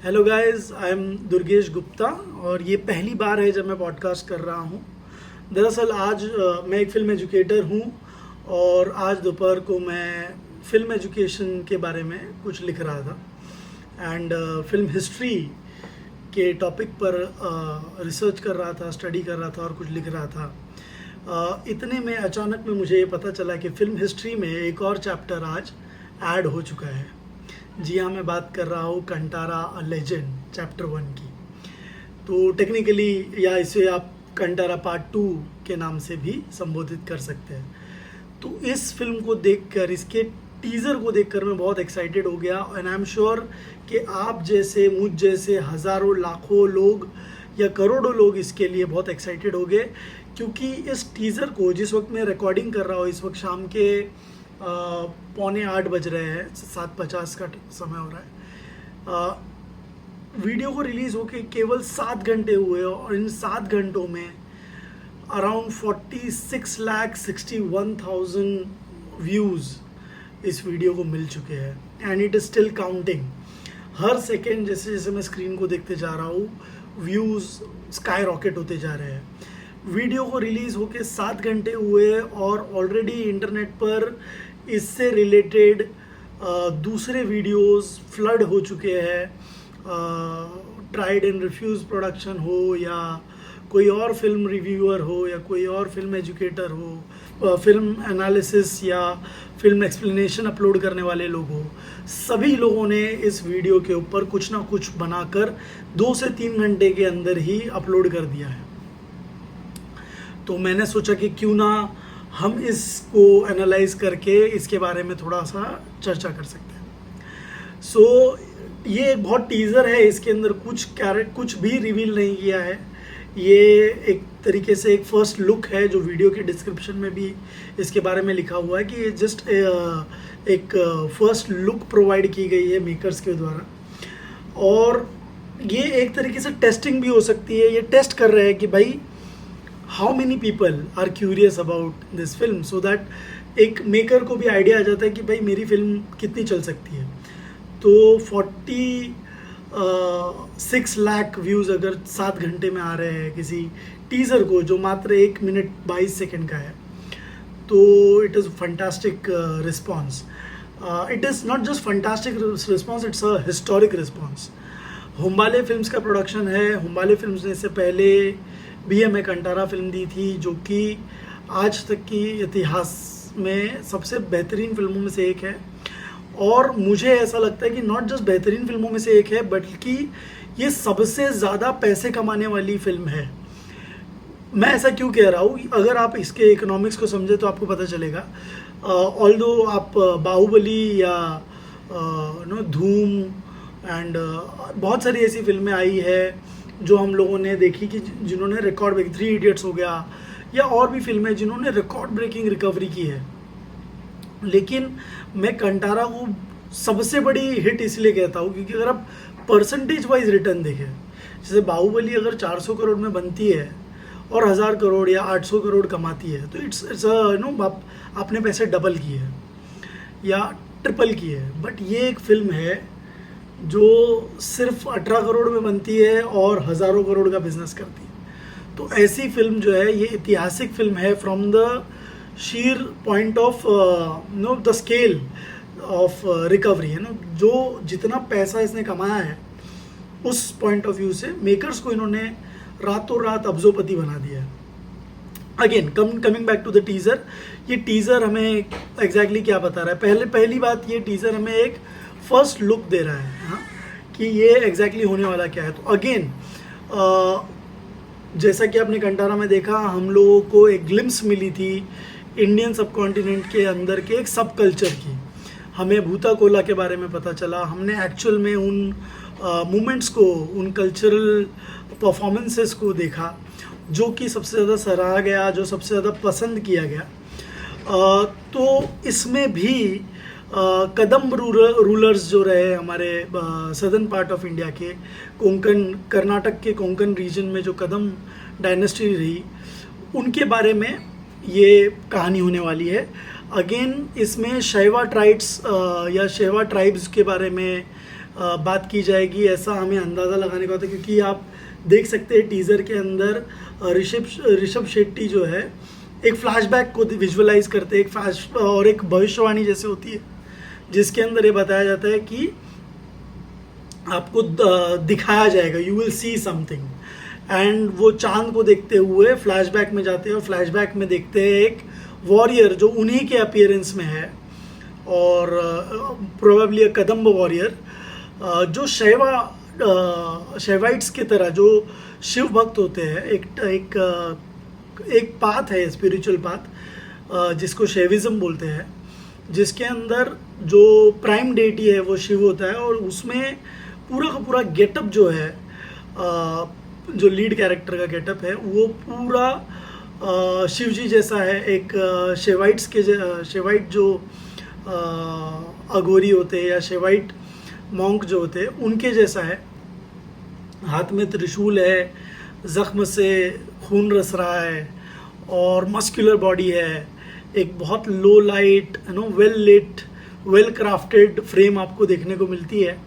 Hello guys, I am Durgesh Gupta और ये पहली बार है जब मैं पॉडकास्ट कर रहा हूँ। दरअसल आज मैं एक फ़िल्म एजुकेटर हूँ और आज दोपहर को मैं फ़िल्म एजुकेशन के बारे में कुछ लिख रहा था एंड फिल्म हिस्ट्री के टॉपिक पर रिसर्च कर रहा था, स्टडी कर रहा था और कुछ लिख रहा था। इतने में अचानक में मुझे ये पता चला कि फ़िल्म हिस्ट्री में एक और चैप्टर आज ऐड हो चुका है। जी हाँ, मैं बात कर रहा हूँ कंटारा अ लेजेंड चैप्टर 1 की। तो टेक्निकली या इसे आप कंटारा पार्ट 2 के नाम से भी संबोधित कर सकते हैं। तो इस फिल्म को देखकर, इसके टीज़र को देखकर मैं बहुत एक्साइटेड हो गया एंड आई एम श्योर कि आप जैसे, मुझ जैसे हज़ारों लाखों लोग या करोड़ों लोग इसके लिए बहुत एक्साइटेड हो गए, क्योंकि इस टीज़र को जिस वक्त मैं रिकॉर्डिंग कर रहा हूँ, इस वक्त शाम के 7:45 बज रहे हैं, 7:50 का समय हो रहा है। वीडियो को रिलीज़ होके केवल 7 घंटे हुए और इन 7 घंटों में अराउंड 46,61,000 व्यूज़ इस वीडियो को मिल चुके हैं and it is still counting. Her second जैसे जैसे मैं स्क्रीन को देखते जा रहा हूँ, व्यूज़ स्काई रॉकेट होते जा रहे हैं। वीडियो को रिलीज़ होके 7 घंटे हुए और ऑलरेडी इंटरनेट पर इससे रिलेटेड दूसरे वीडियोस फ्लड हो चुके हैं। ट्राइड एंड रिफ्यूज प्रोडक्शन हो या कोई और फिल्म रिव्यूअर हो या कोई और फिल्म एजुकेटर हो, फिल्म एनालिसिस या फिल्म एक्सप्लेनेशन अपलोड करने वाले लोग हो, सभी लोगों ने इस वीडियो के ऊपर कुछ ना कुछ बनाकर 2 से 3 घंटे के अंदर ही अपलोड कर दिया है। तो मैंने सोचा कि क्यों ना हम इसको एनालाइज करके इसके बारे में थोड़ा सा चर्चा कर सकते हैं। सो ये एक बहुत टीज़र है, इसके अंदर कुछ भी रिवील नहीं किया है। ये एक तरीके से एक फर्स्ट लुक है, जो वीडियो के डिस्क्रिप्शन में भी इसके बारे में लिखा हुआ है कि ये जस्ट एक फर्स्ट लुक प्रोवाइड की गई है मेकर्स के द्वारा। और ये एक तरीके से टेस्टिंग भी हो सकती है। ये टेस्ट कर रहे हैं कि भाई how many people are curious about this film, so that एक मेकर को भी आइडिया आ जाता है कि भाई मेरी फिल्म कितनी चल सकती है। तो 46 लाख व्यूज़ अगर 7 घंटे में आ रहे हैं किसी टीज़र को जो मात्र 1 मिनट 22 सेकेंड का है, तो it is fantastic response. It is not just fantastic response, it's a historic response. Hombale films का प्रोडक्शन है। हुम्बाले फिल्म्स ने इससे पहले भी हमें कंटारा फिल्म दी थी, जो कि आज तक की इतिहास में सबसे बेहतरीन फिल्मों में से एक है। और मुझे ऐसा लगता है कि नॉट जस्ट बेहतरीन फिल्मों में से एक है, बल्कि ये सबसे ज़्यादा पैसे कमाने वाली फिल्म है। मैं ऐसा क्यों कह रहा हूँ, अगर आप इसके इकोनॉमिक्स को समझे तो आपको पता चलेगा। ऑल्दो आप बाहुबली या धूम एंड बहुत सारी ऐसी फिल्में आई है जो हम लोगों ने देखी कि जिन्होंने रिकॉर्ड ब्रेक, 3 इडियट्स हो गया या और भी फिल्में जिन्होंने रिकॉर्ड ब्रेकिंग रिकवरी की है। लेकिन मैं कंटारा को सबसे बड़ी हिट इसलिए कहता हूँ क्योंकि अगर आप परसेंटेज वाइज रिटर्न देखें, जैसे बाहुबली अगर 400 करोड़ में बनती है और 1000 करोड़ या 800 करोड़ कमाती है, तो इट्स आपने पैसे डबल किए हैं या ट्रिपल किए हैं। बट ये एक फिल्म है जो सिर्फ 18 करोड़ में बनती है और हज़ारों करोड़ का बिजनेस करती है। तो ऐसी फिल्म जो है, ये ऐतिहासिक फिल्म है from the sheer point of the scale of recovery, है ना, जो जितना पैसा इसने कमाया है उस पॉइंट ऑफ व्यू से मेकर्स को इन्होंने रातों रात अब्जोपति बना दिया है। Again coming back to the teaser, ये टीज़र हमें एग्जैक्टली क्या बता रहा है? पहली बात, ये टीज़र हमें एक फर्स्ट लुक दे रहा है, हाँ, कि ये एग्जैक्टली होने वाला क्या है। तो अगेन जैसा कि आपने कंटारा में देखा, हम लोगों को एक ग्लिम्स मिली थी इंडियन सब कॉन्टिनेंट के अंदर के एक सब कल्चर की। हमें भूता कोला के बारे में पता चला। हमने एक्चुअल में उन मोमेंट्स को, उन कल्चरल परफॉर्मेंसेस को देखा जो कि सबसे ज़्यादा सराहा गया, जो सबसे ज़्यादा पसंद किया गया। तो इसमें भी कदम रूलर्स जो रहे हमारे सदर्न पार्ट ऑफ इंडिया के, कोंकण, कर्नाटक के कोंकण रीजन में जो कदम डायनेस्टी रही, उनके बारे में ये कहानी होने वाली है। अगेन इसमें शैवा ट्राइब्स या शैवा ट्राइब्स के बारे में बात की जाएगी ऐसा हमें अंदाज़ा लगाने का होता है, क्योंकि आप देख सकते हैं टीज़र के अंदर ऋषभ शेट्टी जो है एक फ्लैशबैक को विजुअलाइज करते हैं, एक फ्लैश और एक भविष्यवाणी जैसे होती है, जिसके अंदर ये बताया जाता है कि आपको दिखाया जाएगा, you will see something. And वो चांद को देखते हुए फ्लैशबैक में जाते हैं और फ्लैशबैक में देखते हैं एक वॉरियर जो उन्हीं के अपीयरेंस में है, और प्रोबेबली अ कदम्ब वॉरियर जो शैवाइट्स की तरह जो शिव भक्त होते हैं। एक पाथ है, स्पिरिचुअल पाथ जिसको शैविज्म बोलते हैं, जिसके अंदर जो प्राइम डेटी है वो शिव होता है, और उसमें पूरा का पूरा गेटअप जो है, जो लीड कैरेक्टर का गेटअप है वो पूरा शिव जी जैसा है। एक शेवाइट जो अघोरी होते हैं या शेवाइट मॉन्क जो होते हैं उनके जैसा है। हाथ में त्रिशूल है, जख्म से खून रस रहा है और मस्कुलर बॉडी है। एक बहुत low light well lit well crafted frame आपको देखने को मिलती है,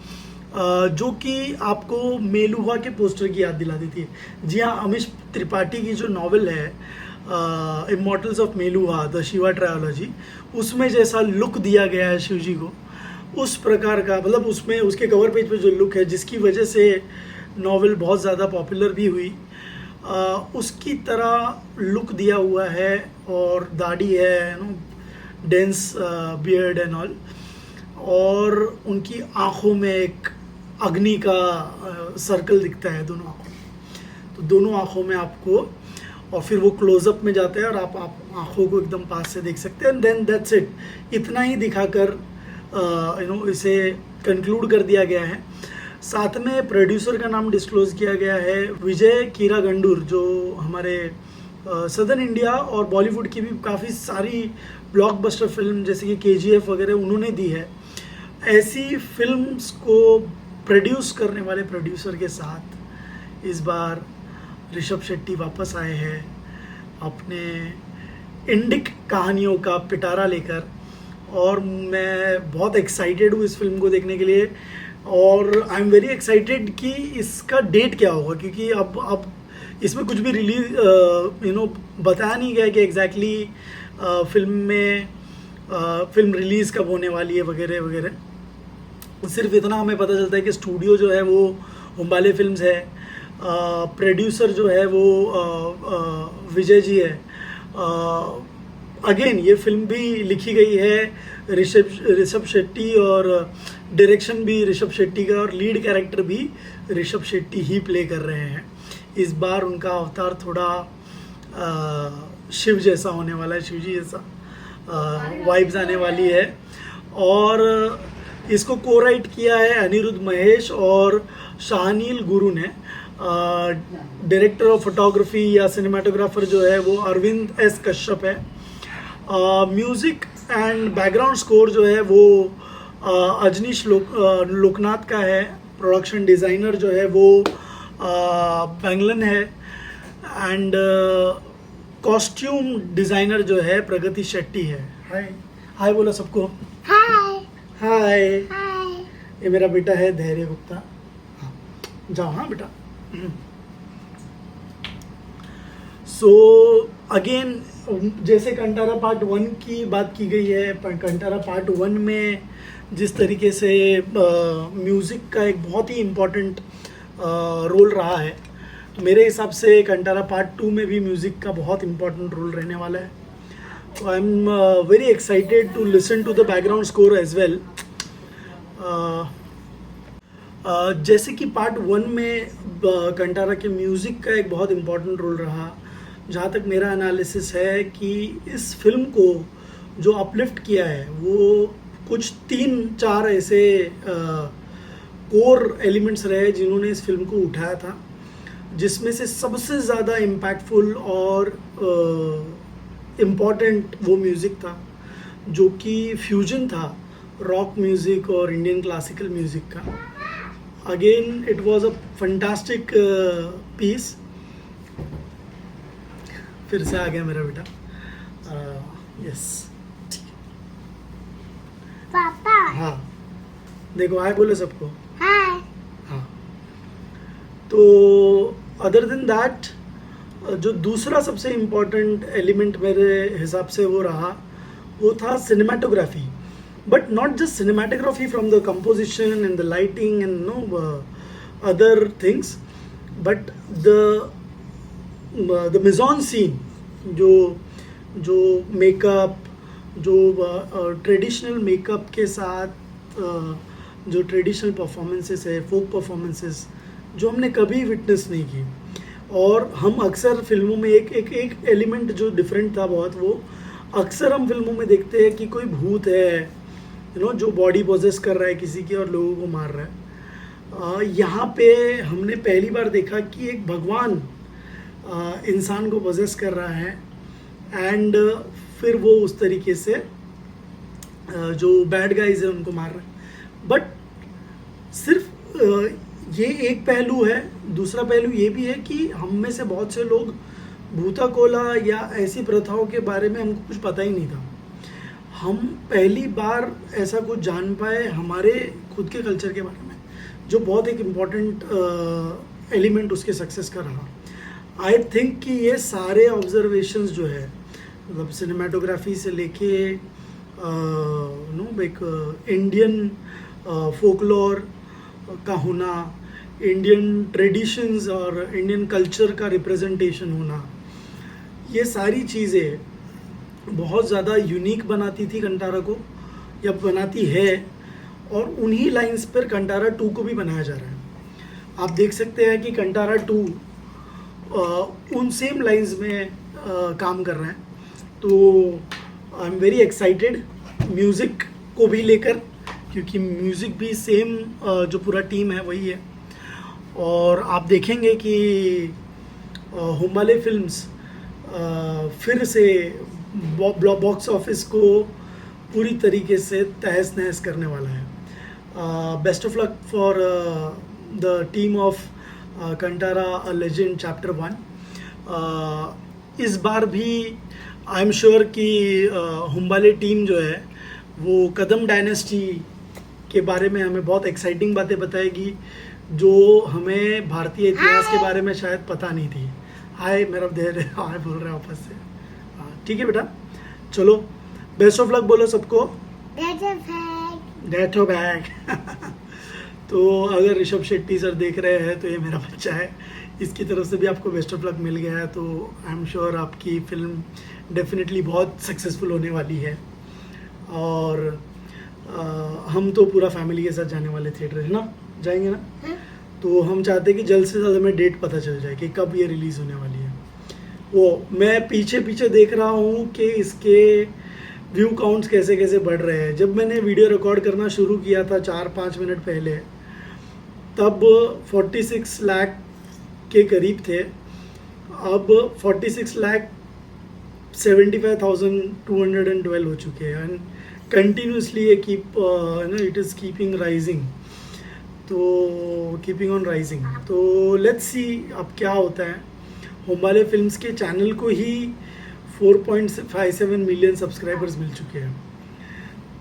जो कि आपको मेलुहा के पोस्टर की याद दिला देती है। जी हाँ, अमीश त्रिपाठी की जो नॉवेल है immortals of Meluha the Shiva trilogy, उसमें जैसा लुक दिया गया है शिव जी को, उस प्रकार का, मतलब उसमें उसके कवर पेज पे जो लुक है जिसकी वजह से नॉवेल बहुत ज़्यादा पॉपुलर भी हुई, उसकी तरह लुक दिया हुआ है। और दाढ़ी है, डेंस बियर्ड एंड ऑल, और उनकी आँखों में एक अग्नि का सर्कल दिखता है दोनों आँखों में। तो दोनों आँखों में आपको, और फिर वो क्लोजअप में जाते हैं और आप आँखों को एकदम पास से देख सकते हैं। एंड देन दैट्स इट, इतना ही दिखाकर इसे कंक्लूड कर दिया गया है। साथ में प्रोड्यूसर का नाम डिस्क्लोज किया गया है, विजय कीरागंडूर, जो हमारे सदर्न इंडिया और बॉलीवुड की भी काफ़ी सारी ब्लॉकबस्टर फिल्म जैसे कि KGF वगैरह उन्होंने दी है। ऐसी फिल्म्स को प्रोड्यूस करने वाले प्रोड्यूसर के साथ इस बार ऋषभ शेट्टी वापस आए हैं अपने इंडिक कहानियों का पिटारा लेकर, और मैं बहुत एक्साइटेड हूँ इस फिल्म को देखने के लिए। और आई एम वेरी एक्साइटेड कि इसका डेट क्या होगा, क्योंकि अब इसमें कुछ भी रिलीज बताया नहीं गया कि एग्जैक्टली फिल्म रिलीज़ कब होने वाली है वगैरह वगैरह। सिर्फ इतना हमें पता चलता है कि स्टूडियो जो है वो हुम्बाले फिल्म्स है, प्रोड्यूसर जो है वो विजय जी है। अगेन ये फिल्म भी लिखी गई है ऋषभ शेट्टी, और डायरेक्शन भी ऋषभ शेट्टी का, और लीड कैरेक्टर भी ऋषभ शेट्टी ही प्ले कर रहे हैं। इस बार उनका अवतार थोड़ा शिव जैसा होने वाला है, शिव जी जैसा वाइब्स आने वाली है। और इसको को राइट किया है अनिरुद्ध महेश और शाहनील गुरु ने। डायरेक्टर ऑफ फोटोग्राफी या सिनेमाटोग्राफर जो है वो अरविंद S कश्यप है। म्यूज़िक एंड बैकग्राउंड स्कोर जो है वो अजनीश लोकनाथ का है। प्रोडक्शन डिज़ाइनर जो है वो बैंगलन है। एंड कॉस्ट्यूम डिज़ाइनर जो है प्रगति शेट्टी है। हाय हाय बोलो सबको। हाय हाय। हाय। ये मेरा बेटा है धैर्य गुप्ता। हाँ जाओ, हाँ बेटा। सो अगेन जैसे कंटारा पार्ट 1 की बात की गई है, कंटारा पार्ट 1 में जिस तरीके से म्यूज़िक का एक बहुत ही इम्पोर्टेंट रोल रहा है, तो मेरे हिसाब से कंटारा पार्ट 2 में भी म्यूज़िक का बहुत इम्पोर्टेंट रोल रहने वाला है। तो I am very excited to listen to the background score as well. जैसे कि पार्ट 1 में कंटारा के म्यूज़िक का एक बहुत इम्पोर्टेंट रोल रहा, जहाँ तक मेरा एनालिसिस है कि इस फिल्म को जो अपलिफ्ट किया है वो कुछ 3-4 ऐसे कोर एलिमेंट्स रहे जिन्होंने इस फिल्म को उठाया था, जिसमें से सबसे ज़्यादा इम्पैक्टफुल और इम्पॉर्टेंट वो म्यूज़िक था जो कि फ्यूजन था रॉक म्यूज़िक और इंडियन क्लासिकल म्यूज़िक का। Again it was a fantastic piece. फिर से आ गया मेरा बेटा। Yes papa. हाँ देखो हाय बोलो सबको। तो अदर देन दैट, जो दूसरा सबसे इम्पोर्टेंट एलिमेंट मेरे हिसाब से वो रहा, वो था cinematography. But not just cinematography from the composition and the lighting and no other things, but the mise en scene, जो जो मेकअप, जो ट्रेडिशनल मेकअप के साथ जो ट्रेडिशनल परफॉर्मेंसेस है, फोक परफॉर्मेंसेस, जो हमने कभी विटनेस नहीं की. और हम अक्सर फिल्मों में एक एलिमेंट जो डिफरेंट था बहुत, वो अक्सर हम फिल्मों में देखते हैं कि कोई भूत है, जो बॉडी पोजेस कर रहा है किसी की और लोगों को मार रहा है. यहाँ पे हमने पहली बार देखा कि एक भगवान इंसान को पोजेस कर रहा है, एंड फिर वो उस तरीके से जो बैड गाइज है उनको मार रहा है. बट सिर्फ ये एक पहलू है. दूसरा पहलू ये भी है कि हम में से बहुत से लोग भूता कोला या ऐसी प्रथाओं के बारे में हमको कुछ पता ही नहीं था. हम पहली बार ऐसा कुछ जान पाए हमारे खुद के कल्चर के बारे में, जो बहुत एक इम्पॉर्टेंट एलिमेंट उसके सक्सेस का रहा. आई थिंक कि ये सारे ऑब्जर्वेशंस जो है, मतलब सिनेमाटोग्राफी से लेके एक इंडियन फोकलोर का होना, इंडियन ट्रेडिशंस और इंडियन कल्चर का रिप्रेजेंटेशन होना, ये सारी चीज़ें बहुत ज़्यादा यूनिक बनाती थी कंटारा को, या बनाती है. और उन्हीं लाइंस पर कंटारा 2 को भी बनाया जा रहा है. आप देख सकते हैं कि कंटारा 2 उन सेम लाइंस में काम कर रहे हैं. तो I am very excited music को भी लेकर, क्योंकि म्यूज़िक भी सेम जो पूरा टीम है वही है. और आप देखेंगे कि हुम्बाले फिल्म्स फिर से बॉक्स ऑफिस को पूरी तरीके से तहस नहस करने वाला है. Best of luck for the team of Kantara a legend chapter 1. इस बार भी आई एम श्योर कि हुम्बाले टीम जो है वो कदम डायनेस्टी के बारे में हमें बहुत एक्साइटिंग बातें बताएगी, जो हमें भारतीय इतिहास के बारे में शायद पता नहीं थी. हाय मेरा देर हाय बोल रहे हैं वापस से. ठीक है बेटा, चलो बेस्ट ऑफ लक बोलो सबको. डेट बैग. तो अगर ऋषभ शेट्टी सर देख रहे हैं तो ये मेरा बच्चा है, इसकी तरफ से भी आपको बेस्ट ऑफ लक मिल गया है. तो आई एम श्योर आपकी फिल्म डेफिनेटली बहुत सक्सेसफुल होने वाली है. और हम तो पूरा फैमिली के साथ जाने वाले थिएटर है ना, जाएंगे ना. तो हम चाहते हैं कि जल्द से जल्द हमें डेट पता चल जाए कि कब ये रिलीज़ होने वाली है. वो मैं पीछे पीछे देख रहा हूँ कि इसके व्यू काउंट्स कैसे कैसे बढ़ रहे हैं. जब मैंने वीडियो रिकॉर्ड करना शुरू किया था 4-5 मिनट पहले, तब 46 लाख के करीब थे. अब 46 लाख 75,212 हो चुके हैं. एंड कंटिन्यूसली ये इट इज़ कीपिंग राइजिंग, तो कीपिंग ऑन राइजिंग. तो लेट्स सी अब क्या होता है. हुम्बाले फिल्म्स के चैनल को ही 4.57 मिलियन सब्सक्राइबर्स मिल चुके हैं.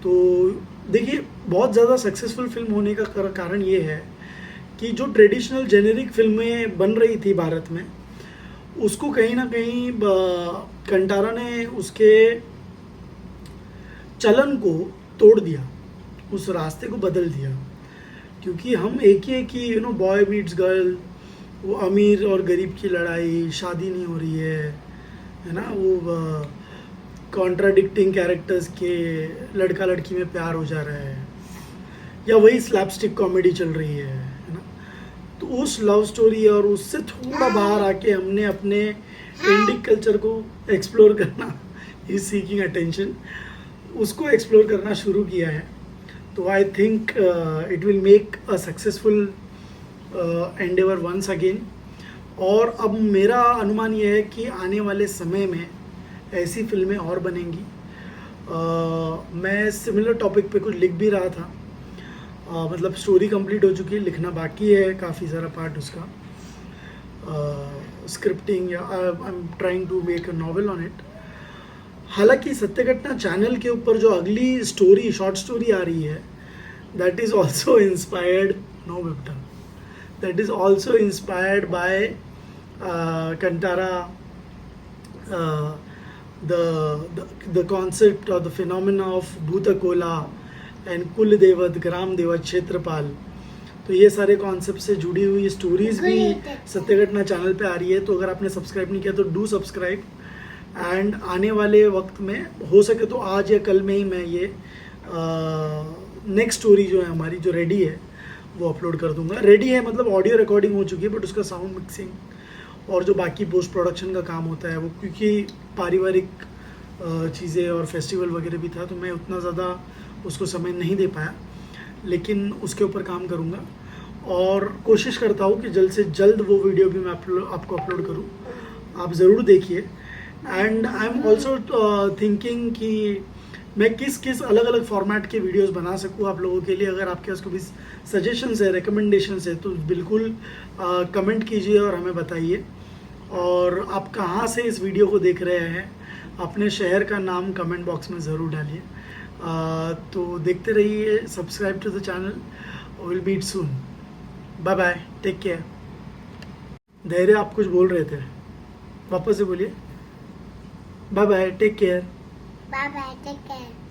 तो देखिए, बहुत ज़्यादा सक्सेसफुल फिल्म होने का कारण ये है कि जो ट्रेडिशनल जेनेरिक फिल्में बन रही थी भारत में, उसको कहीं ना कहीं कंटारा ने उसके चलन को तोड़ दिया, उस रास्ते को बदल दिया. क्योंकि हम एक ही बॉय मीट्स गर्ल, वो अमीर और गरीब की लड़ाई, शादी नहीं हो रही है ना, वो कॉन्ट्राडिक्टिंग कैरेक्टर्स के लड़का लड़की में प्यार हो जा रहा है, या वही स्लैपस्टिक कॉमेडी चल रही है ना. तो उस लव स्टोरी और उससे थोड़ा बाहर आके हमने अपने इंडिक कल्चर को एक्सप्लोर करना, इज सीकिंग अटेंशन, उसको एक्सप्लोर करना शुरू किया है. तो I think it will make a successful endeavour once again. और अब मेरा अनुमान यह है कि आने वाले समय में ऐसी फिल्में और बनेंगी. मैं सिमिलर टॉपिक पे कुछ लिख भी रहा था, मतलब स्टोरी कंप्लीट हो चुकी है, लिखना बाकी है काफ़ी सारा पार्ट उसका, स्क्रिप्टिंग, या I am trying to make a novel on it. हालांकि सत्य घटना चैनल के ऊपर जो अगली स्टोरी, शॉर्ट स्टोरी आ रही है, that is also inspired no बेटा. that is also inspired by Kantara, the concept or the phenomena of Bhutakola and कुल देवत ग्राम देवत क्षेत्रपाल. तो ये सारे कॉन्सेप्ट से जुड़ी हुई स्टोरीज भी सत्य घटना चैनल पे आ रही है. तो अगर आपने सब्सक्राइब नहीं किया तो डू सब्सक्राइब. एंड आने वाले वक्त में हो सके तो आज या कल में ही मैं ये नेक्स्ट स्टोरी जो है हमारी जो रेडी है वो अपलोड कर दूंगा. रेडी है मतलब ऑडियो रिकॉर्डिंग हो चुकी है, बट उसका साउंड मिक्सिंग और जो बाकी पोस्ट प्रोडक्शन का काम होता है वो, क्योंकि पारिवारिक चीज़ें और फेस्टिवल वगैरह भी था तो मैं उतना ज़्यादा उसको समय नहीं दे पाया, लेकिन उसके ऊपर काम करूँगा और कोशिश करता हूँ कि जल्द से जल्द वो वीडियो भी मैं आपको अपलोड करूँ. आप ज़रूर देखिए. And I am also thinking कि मैं किस अलग अलग फॉर्मेट के वीडियोस बना सकूँ आप लोगों के लिए. अगर आपके पास कोई सजेशंस है, रिकमेंडेशंस है तो बिल्कुल कमेंट कीजिए और हमें बताइए. और आप कहाँ से इस वीडियो को देख रहे हैं, अपने शहर का नाम कमेंट बॉक्स में ज़रूर डालिए. तो देखते रहिए. Subscribe to the channel. Will meet soon. Bye bye. Take care. Dhairya आप कुछ बोल रहे थे, वापस से बोलिए. Bye bye. Take care. Bye bye, take care.